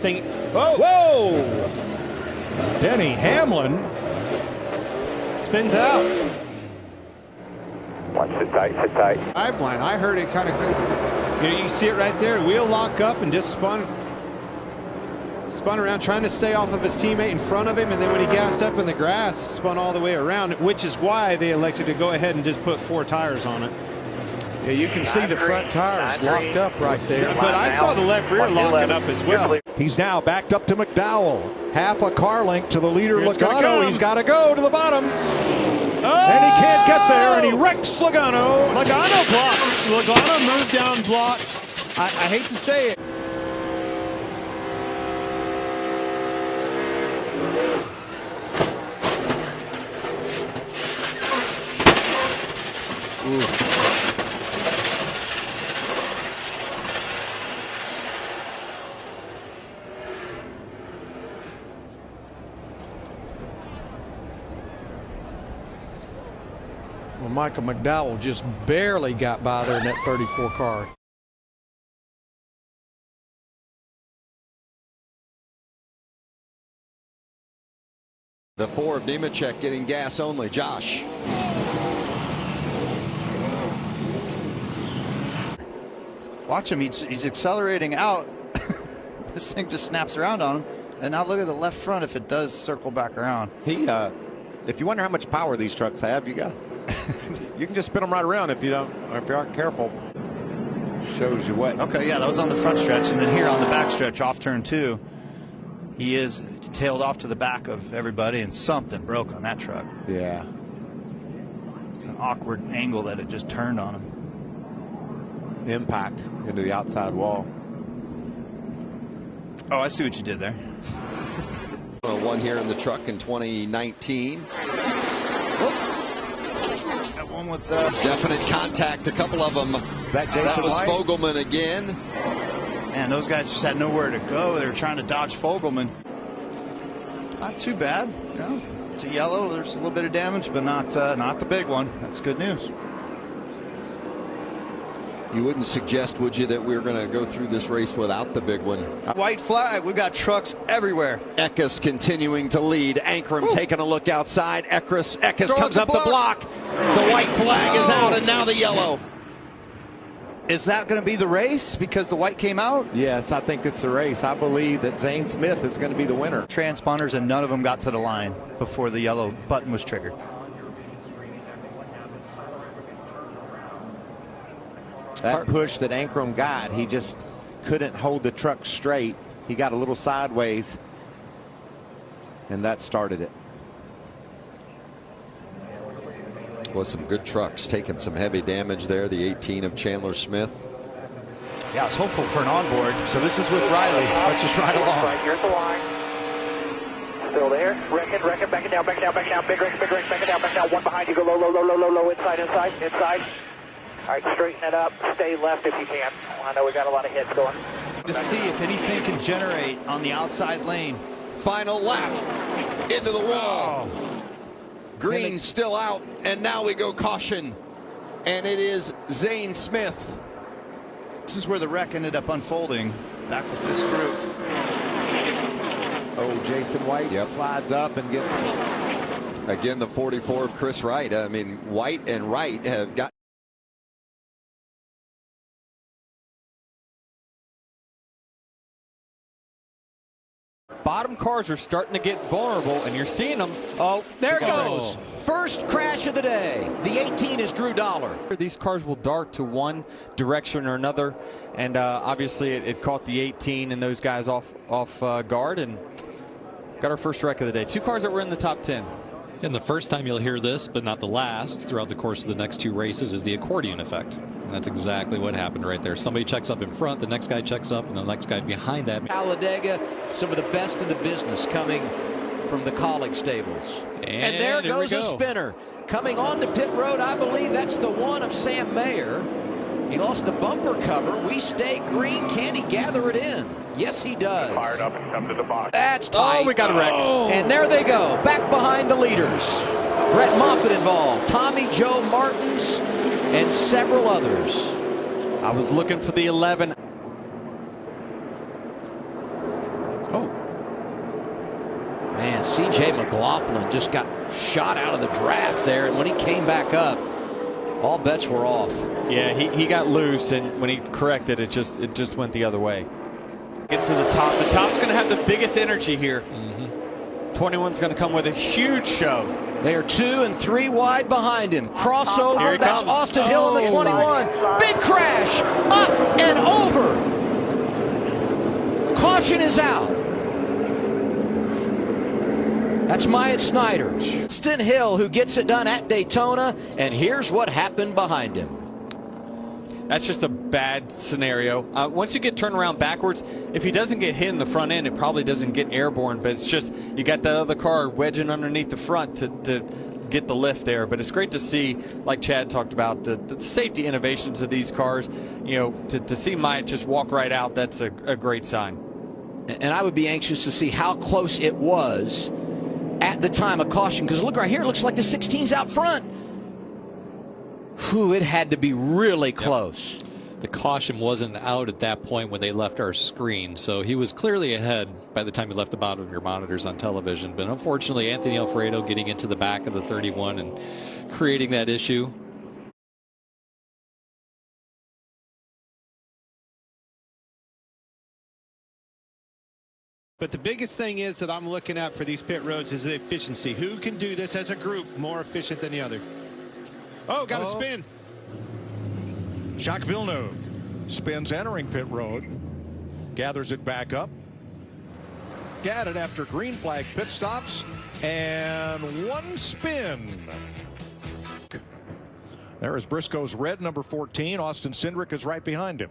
thing. Oh. Whoa! Denny Hamlin spins out. Watch, sit tight, sit tight. Pipeline. I heard it kind of. You see it right there. Wheel lock up and just spun around, trying to stay off of his teammate in front of him, and then when he gassed up in the grass, spun all the way around, which is why they elected to go ahead and just put 4 tires on it. Yeah, you can see the front tires locked up right there. But I saw the left rear locking up as well. He's now backed up to McDowell. Half a car length to the leader, Logano. He's got to go to the bottom. Oh! And he can't get there, and he wrecks Logano. Logano blocked. Logano moved down, blocked. I hate to say it. Ooh. Well, Michael McDowell just barely got by there in that 34 car. The 4 of Nemechek getting gas only. Josh. Watch him. He's accelerating out. This thing just snaps around on him. And now look at the left front if it does circle back around. If you wonder how much power these trucks have, you got you can just spin them right around if you aren't careful. Shows you what. Okay, yeah, that was on the front stretch, and then here on the back stretch off turn 2, he is tailed off to the back of everybody, and something broke on that truck. Yeah. An awkward angle that it just turned on him. Impact into the outside wall. Oh, I see what you did there. One here in the truck in 2019. That one with definite contact, a couple of them. That was White? Fogelman again. Man, those guys just had nowhere to go. They were trying to dodge Fogelman. Not too bad. You know, it's a yellow. There's a little bit of damage, but not the big one. That's good news. You wouldn't suggest, would you, that we were going to go through this race without the big one? White flag. We've got trucks everywhere. Eckes continuing to lead. Ankrum taking a look outside. Eckes comes up the block. The white flag is out, and now the yellow. Is that going to be the race because the white came out? Yes, I think it's a race. I believe that Zane Smith is going to be the winner. Transponders, and none of them got to the line before the yellow button was triggered. That push that Ankrum got, he just couldn't hold the truck straight. He got a little sideways, and that started it. Well, some good trucks taking some heavy damage there. The 18 of Chandler Smith. Yeah, I was hopeful for an onboard. So this is with Riley. Let's just ride along. Right, here's the line. Still there. Wreck it, back it down, back it down, back it down. Big wreck, back it down. One behind you. Go low, inside. All right, straighten it up. Stay left if you can. I know we got a lot of hits going. To see if anything can generate on the outside lane. Final lap into the wall. Green still out, and now we go caution. And it is Zane Smith. This is where the wreck ended up unfolding back with this group. Oh, Jason White slides up and gets... Again, the 44 of Chris Wright. I mean, White and Wright have got... Bottom cars are starting to get vulnerable, and you're seeing them. Oh, there it goes. First crash of the day. The 18 is Drew Dollar. These cars will dart to one direction or another, and obviously it caught the 18 and those guys off guard, and got our first wreck of the day. 2 cars that were in the top 10. And the first time you'll hear this, but not the last, throughout the course of the next 2 races, is the accordion effect. And that's exactly what happened right there. Somebody checks up in front, the next guy checks up, and the next guy behind that. Talladega, some of the best in the business coming from the Colleague stables. And there goes a spinner. Coming on to pit road, I believe that's the one of Sam Mayer. He lost the bumper cover. We stay green. Can he gather it in? Yes, he does. Fired up and come to the box. That's tight. Oh, we got a wreck. And there they go, back behind the leaders. Brett Moffitt involved, Tommy Joe Martins, and several others. I was looking for the 11. C.J. McLaughlin just got shot out of the draft there, and when he came back up, all bets were off. Yeah, he got loose, and when he corrected, it just went the other way. Get to the top. The top's going to have the biggest energy here. 21's going to come with a huge shove. They are 2 and 3 wide behind him. Crossover. Here he That's comes. Austin Hill in the 21. Big crash. Up and over. Caution is out. That's Myatt Snider. Austin Hill who gets it done at Daytona, and here's what happened behind him. That's just a bad scenario. Once you get turned around backwards, if he doesn't get hit in the front end, it probably doesn't get airborne, but it's just you got that other car wedging underneath the front to get the lift there. But it's great to see, like Chad talked about, the safety innovations of these cars. You know, to see Myatt just walk right out, that's a great sign. And I would be anxious to see how close it was at the time of caution, because look right here, it looks like the 16's out front. Whew, it had to be really close. The caution wasn't out at that point when they left our screen, so he was clearly ahead by the time he left the bottom of your monitors on television. But unfortunately, Anthony Alfredo getting into the back of the 31 and creating that issue. But the biggest thing is that I'm looking at for these pit roads is the efficiency. Who can do this as a group more efficient than the other? Oh, got a spin. Jacques Villneuve spins entering pit road, gathers it back up. Got it after green flag pit stops, and one spin. There is Briscoe's red number 14. Austin Cindric is right behind him.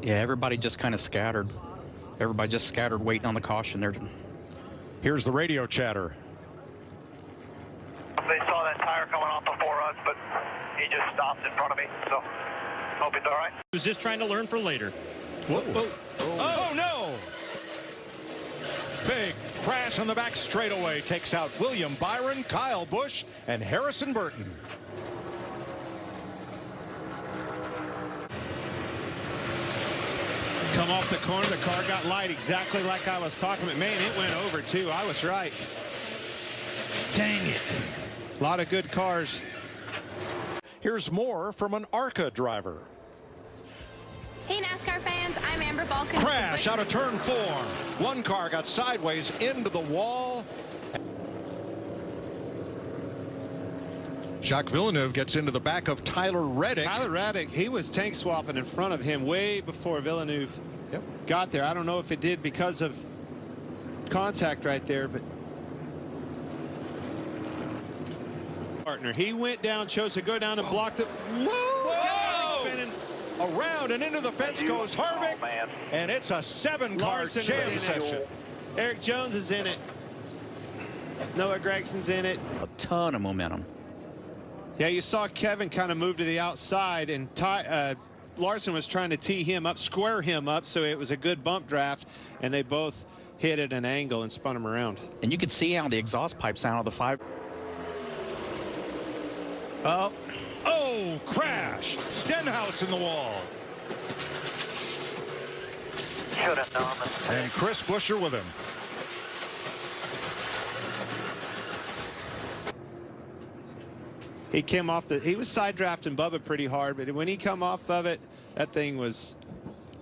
Yeah, everybody just kind of scattered. Everybody just scattered waiting on the caution there. Here's the radio chatter. They saw that tire coming off before us, but he just stopped in front of me, so hope he's all right. He was just trying to learn for later. Oh, no! Big crash on the back straightaway takes out William Byron, Kyle Busch, and Harrison Burton. Come off the corner, the car got light exactly like I was talking about. Man, it went over too. I was right. Dang it. A lot of good cars. Here's more from an ARCA driver. Hey NASCAR fans, I'm Amber Balkan. Crash out of turn 4. One car got sideways into the wall. Jacques Villneuve gets into the back of Tyler Reddick. Tyler Reddick, he was tank swapping in front of him way before Villeneuve got there. I don't know if it did because of contact right there, but partner, he went down, chose to go down and blocked it. Whoa! Spinning. Around and into the fence goes Harvick, and it's a 7-car jam session. Eric Jones is in it. Noah Gregson's in it. A ton of momentum. Yeah, you saw Kevin kind of move to the outside, and Larson was trying to tee him up, square him up, so it was a good bump draft, and they both hit at an angle and spun him around. And you could see how the exhaust pipes out of the 5. Oh, crash! Stenhouse in the wall. Should have known. And Chris Buescher with him. He came off he was side drafting Bubba pretty hard, but when he come off of it, that thing was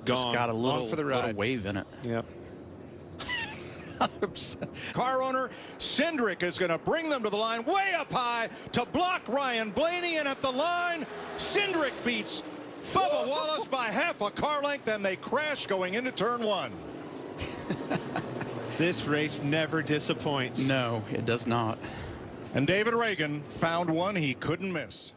gone. Just got a little, for the ride. little wave in it. Yep. Car owner Cindric is going to bring them to the line way up high to block Ryan Blaney, and at the line Cindric beats Bubba Wallace by half a car length, and they crash going into turn 1. This race never disappoints. No, it does not. And David Reagan found one he couldn't miss.